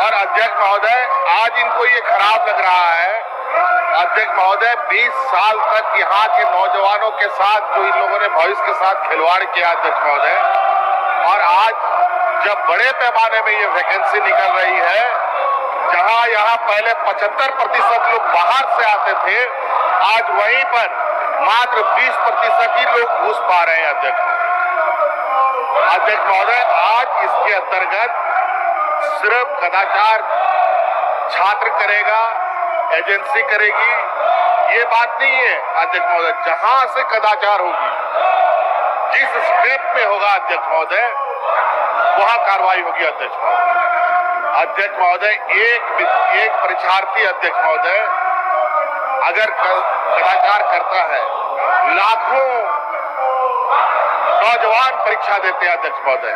और अध्यक्ष महोदय, आज इनको ये खराब लग रहा है। अध्यक्ष महोदय, 20 साल तक यहाँ के नौजवानों के साथ जो इन लोगों ने भविष्य के साथ खिलवाड़ किया अध्यक्ष महोदय, और आज जब बड़े पैमाने में ये वैकेंसी निकल रही है, जहां यहाँ पहले 75% लोग बाहर से आते थे, आज वहीं पर मात्र 20% ही लोग घुस पा रहे हैं। अध्यक्ष महोदय, आज इसके अंतर्गत सिर्फ कदाचार छात्र करेगा, एजेंसी करेगी, ये बात नहीं है अध्यक्ष महोदय। जहां से कदाचार होगी, जिस स्टेप में होगा अध्यक्ष महोदय, वहां कार्रवाई होगी अध्यक्ष महोदय। अध्यक्ष महोदय, एक परीक्षार्थी अध्यक्ष महोदय अगर कदाचार करता है, लाखों नौजवान परीक्षा देते हैं अध्यक्ष महोदय,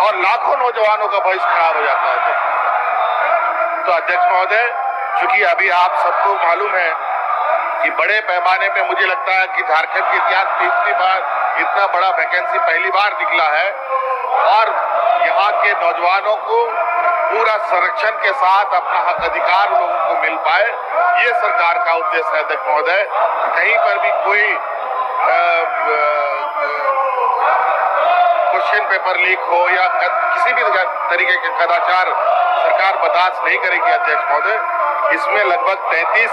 और लाखों नौजवानों का भविष्य खराब हो जाता है अध्यक्ष। तो अध्यक्ष महोदय, चूंकि अभी आप सबको मालूम है कि बड़े पैमाने में मुझे लगता है कि झारखंड के इतिहास में इतना बड़ा वैकेंसी पहली बार निकला है, और यहाँ के नौजवानों को पूरा संरक्षण के साथ अपना हक अधिकार लोगों को मिल पाए, ये सरकार का उद्देश्य है अध्यक्ष महोदय। कहीं पर भी कोई क्वेश्चन पेपर लीक हो या किसी भी तरीके के कदाचार सरकार बर्दाश्त नहीं करेगी अध्यक्ष महोदय। इसमें लगभग 33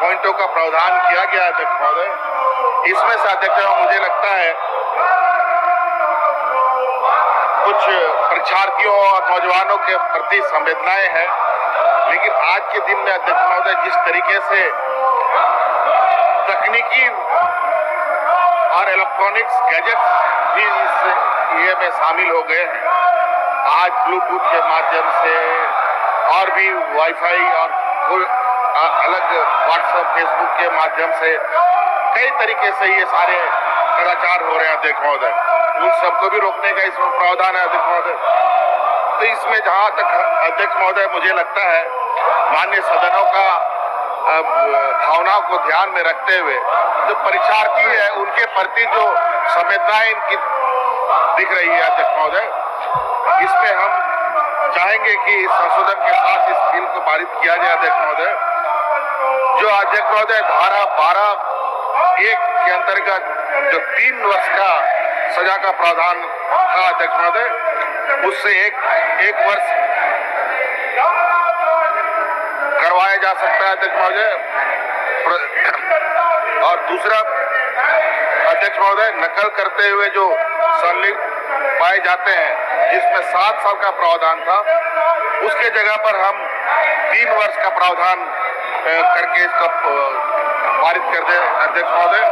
पॉइंटों का प्रावधान किया गया है अध्यक्ष महोदय। इसमें से अध्यक्ष मुझे लगता है कुछ परीक्षार्थियों और नौजवानों के प्रति संवेदनाएं हैं, लेकिन आज के दिन में अध्यक्ष महोदय जिस तरीके से तकनीकी और इलेक्ट्रॉनिक्स गैजेट्स भी इस ये में शामिल हो गए हैं, आज ब्लूटूथ के माध्यम से और भी वाईफाई और अलग व्हाट्सएप फेसबुक के माध्यम से कई तरीके से ये सारे कदाचार हो रहे हैं अध्यक्ष महोदय। उन सबको भी रोकने का इसमें प्रावधान है अध्यक्ष महोदय। तो इसमें जहां तक अध्यक्ष महोदय मुझे लगता है माननीय सदनों का भावनाओं को ध्यान में रखते हुए जो परीक्षार्थी है उनके प्रति जो संवेदनाएं इनकी दिख रही है अध्यक्ष महोदय, इसमें हम चाहेंगे कि इस संशोधन के साथ इस बिल को पारित किया जाए अध्यक्ष महोदय। जो अध्यक्ष महोदय धारा 12(1) के अंतर्गत जो 3 वर्ष का सजा का प्रावधान था अध्यक्ष महोदय, उससे एक वर्ष करवाया जा सकता है अध्यक्ष महोदय। और दूसरा अध्यक्ष महोदय, नकल करते हुए जो संलिप्त पाए जाते हैं जिसमें 7 साल का प्रावधान था, उसके जगह पर हम 3 वर्ष का प्रावधान करके इसका पारित कर दे अध्यक्ष महोदय।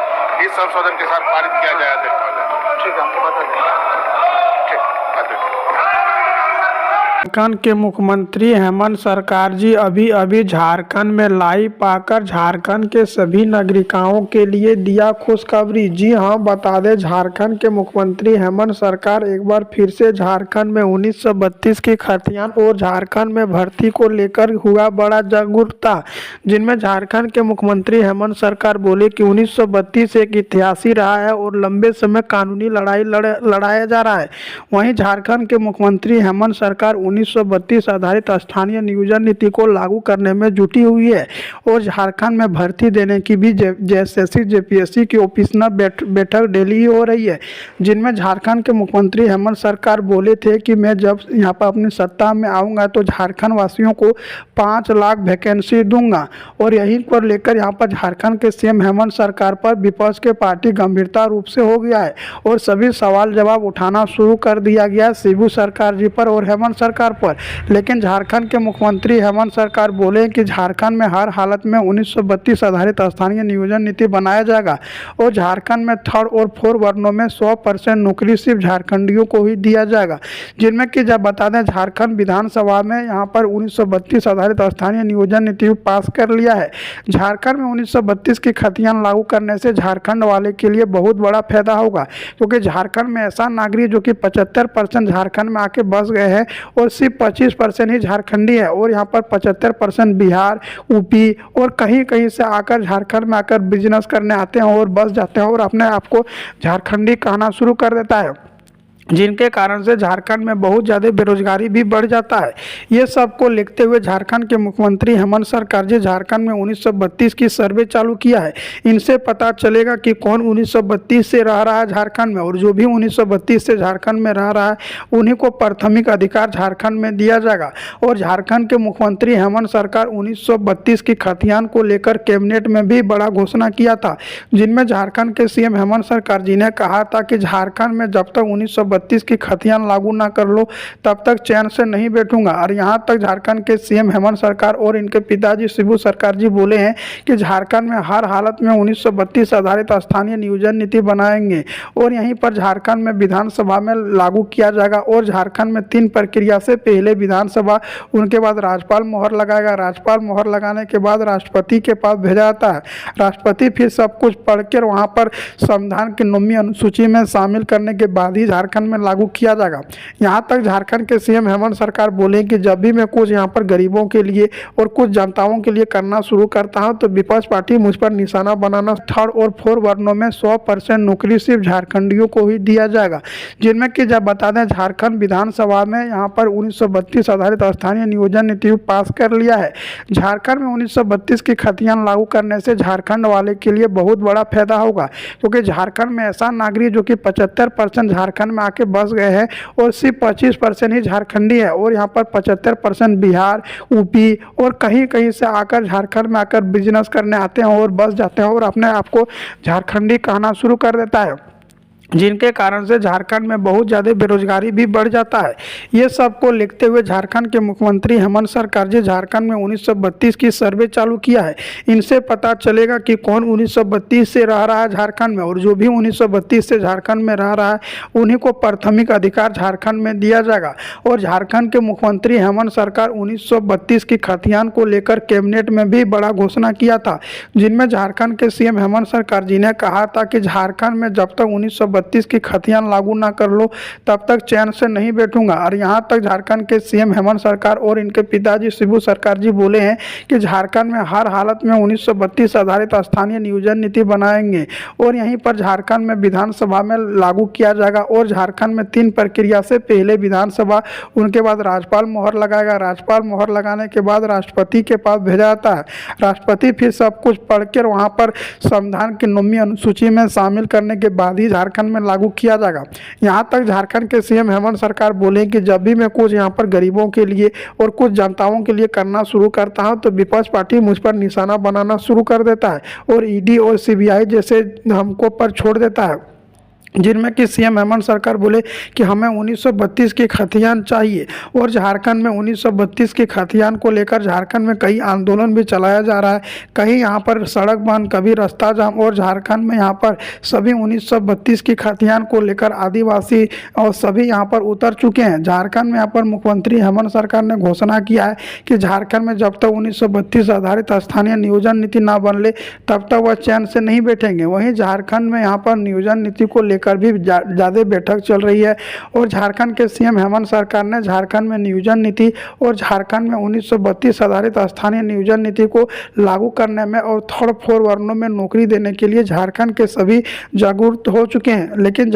इस संशोधन के साथ पारित किया जाए अध्यक्ष महोदय। ठीक है, आपको बता दें। ठीक अध्यक्ष। झारखंड के मुख्यमंत्री हेमंत सरकार जी अभी झारखंड में लाइव आकर झारखंड के सभी नागरिकों के लिए दिया खुशखबरी। जी हां, बता दें, झारखंड के मुख्यमंत्री हेमंत सरकार एक बार फिर से झारखंड में 1932 की खतियान और झारखंड में भर्ती को लेकर हुआ बड़ा जागरूकता, जिनमें झारखंड के मुख्यमंत्री हेमंत सरकार बोले कि 1932 एक इतिहास ही रहा है और लंबे समय कानूनी लड़ाई लड़ाया जा रहा है। वहीं झारखंड के मुख्यमंत्री हेमंत सरकार 1932 आधारित स्थानीय नियोजन नीति को लागू करने में जुटी हुई है और झारखंड में भर्ती देने की भी जेएसएससी जेपीएससी की ओपिशनल बैठक दिल्ली हो रही है, जिनमें झारखंड के मुख्यमंत्री हेमंत सरकार बोले थे कि मैं जब यहाँ पर अपनी सत्ता में आऊँगा तो झारखंड वासियों को 5 लाख वैकेंसी दूंगा। और यही पर लेकर यहाँ पर झारखंड के सीएम हेमंत सरकार पर विपक्ष के पार्टी गंभीरता रूप से हो गया है और सभी सवाल जवाब उठाना शुरू कर दिया गया शिबू सरकार जी पर और हेमंत सरकार पर। लेकिन झारखंड के मुख्यमंत्री हेमंत सरकार बोले कि झारखंड में हर हालत में 1932 आधारित स्थानीय नियोजन नीति बनाया जाएगा और झारखंड में 3rd और 4th वर्णों में 100% नौकरी सिर्फ झारखंडियों को ही दिया जाएगा, जिनमें कि जब बता दें झारखंड विधानसभा में यहाँ पर 1932 आधारित स्थानीय नियोजन नीति पास कर लिया है। झारखंड में 1932 की खतियान लागू करने से झारखंड वाले के लिए बहुत बड़ा फायदा होगा, क्योंकि झारखंड में ऐसा नागरिक जो कि 75% झारखंड में आके बस गए हैं और सिर्फ 25% ही झारखंडी है और यहाँ पर 75% बिहार, यूपी और कहीं कहीं से आकर झारखंड में आकर बिजनेस करने आते हैं और बस जाते हैं और अपने आप को झारखंडी कहना शुरू कर देता है। जिनके कारण से झारखंड में बहुत ज़्यादा बेरोजगारी भी बढ़ जाता है। ये सब को लिखते हुए झारखंड के मुख्यमंत्री हेमंत सरकार जी झारखंड में 1932 की सर्वे चालू किया है। इनसे पता चलेगा कि कौन 1932 से रह रहा है झारखंड में, और जो भी 1932 से झारखंड में रह रहा है उन्हीं को प्राथमिक अधिकार झारखंड में दिया जाएगा। और झारखंड के मुख्यमंत्री हेमंत सरकार 1932 की खतियान को लेकर कैबिनेट में भी बड़ा घोषणा किया था, जिनमें झारखंड के सीएम हेमंत सरकार जी ने कहा था कि झारखंड में जब तक 1932 की खतियान लागू ना कर लो तब तक चैन से नहीं बैठूंगा। और यहां तक झारखंड के सीएम हेमंत सरकार और इनके पिताजी शिबू सरकार जी बोले हैं कि झारखंड में हर हालत में 1932 आधारित स्थानीय नियोजन नीति बनाएंगे और यहीं पर झारखंड में विधानसभा में लागू किया जाएगा। और झारखंड में 3 प्रक्रिया से पहले विधानसभा, उनके बाद राज्यपाल मोहर लगाएगा, राज्यपाल मोहर लगाने के बाद राष्ट्रपति के पास भेजा जाता है, राष्ट्रपति फिर सब कुछ पढ़कर वहां पर संविधान की 9वीं अनुसूची में शामिल करने के बाद ही झारखंड में लागू किया जाएगा। यहाँ तक झारखंड के सीएम हेमंत सरकार बोले कि जब भी मैं कुछ यहाँ पर गरीबों के लिए और कुछ जनताओं के लिए करना शुरू करता हूँ तो विपक्ष पार्टी मुझ पर निशाना बनाना। 3rd और 4th वर्णों में 100% नौकरी सिर्फ झारखंडियों को ही दिया जाएगा, जिनमें कि जब बता दें झारखंड विधानसभा में यहाँ पर 1932 आधारित स्थानीय नियोजन नीति पास कर लिया है। झारखंड में 1932 की खतियान लागू करने से झारखंड वाले के लिए बहुत बड़ा फायदा होगा, क्योंकि झारखंड में ऐसा नागरिक जो कि 75% झारखंड में आके बस गए हैं और सिर्फ 25% ही झारखंडी है, और यहाँ पर 75% बिहार, यूपी और कहीं कहीं से आकर झारखंड में आकर बिजनेस करने आते हैं और बस जाते हैं और अपने आप को झारखंडी कहना शुरू कर देता है, जिनके कारण से झारखंड में बहुत ज़्यादा बेरोजगारी भी बढ़ जाता है। ये सब को लिखते हुए झारखंड के मुख्यमंत्री हेमंत सरकार जी झारखंड में 1932 की सर्वे चालू किया है। इनसे पता चलेगा कि कौन 1932 से रह रहा है झारखंड में, और जो भी 1932 से झारखंड में रह रहा है उन्हीं को प्राथमिक अधिकार झारखंड में दिया जाएगा। और झारखंड के मुख्यमंत्री हेमंत सरकार 1932 की खतियान को लेकर कैबिनेट में भी बड़ा घोषणा किया था, जिनमें झारखंड के सीएम हेमंत सरकार जी ने कहा था कि झारखंड में जब तक 1932 की खतियान लागू ना कर लो तब तक चैन से नहीं बैठूंगा। और यहां तक झारखंड के सीएम हेमंत सरकार और इनके पिताजी शिबू सरकार जी बोले हैं कि झारखंड में हर हालत में 1932 आधारित स्थानीय नियोजन नीति बनाएंगे और यहीं पर झारखंड में विधानसभा में लागू किया जाएगा। और झारखंड में 3 प्रक्रिया से पहले विधानसभा, उनके बाद राज्यपाल मोहर लगाएगा, राज्यपाल मोहर लगाने के बाद राष्ट्रपति के पास भेजा जाता है, राष्ट्रपति फिर सब कुछ पढ़कर वहां पर संविधान की 9वीं अनुसूची में शामिल करने के बाद ही झारखंड में लागू किया जाएगा। यहाँ तक झारखंड के सीएम हेमंत सरकार बोले कि जब भी मैं कुछ यहाँ पर गरीबों के लिए और कुछ जनताओं के लिए करना शुरू करता हूँ तो विपक्ष पार्टी मुझ पर निशाना बनाना शुरू कर देता है और ईडी और सीबीआई जैसे हमको पर छोड़ देता है, जिनमें कि सीएम हेमंत सरकार बोले कि हमें 1932 की खतियान चाहिए। और झारखंड में 1932 की खतियान को लेकर झारखंड में कई आंदोलन भी चलाया जा रहा है, कहीं यहाँ पर सड़क बंद, कभी रास्ता जाम, और झारखंड में यहाँ पर सभी 1932 की खतियान को लेकर आदिवासी और सभी यहाँ पर उतर चुके हैं। झारखंड में यहाँ पर मुख्यमंत्री हेमंत सरकार ने घोषणा किया है कि झारखंड में जब तक 1932 आधारित स्थानीय नियोजन नीति ना बन ले तब तक वह चैन से नहीं बैठेंगे। वहीं झारखंड में यहाँ पर नियोजन नीति को कर भी ज़्यादा बैठक चल रही है और झारखंड के सीएम हेमंत सरकार ने झारखंड में नियोजन नीति और झारखंड में 1932 आधारित स्थानीय नियोजन नीति को लागू करने में और 3rd 4th वर्णों में नौकरी देने के लिए झारखंड के सभी जागरूक हो चुके हैं। लेकिन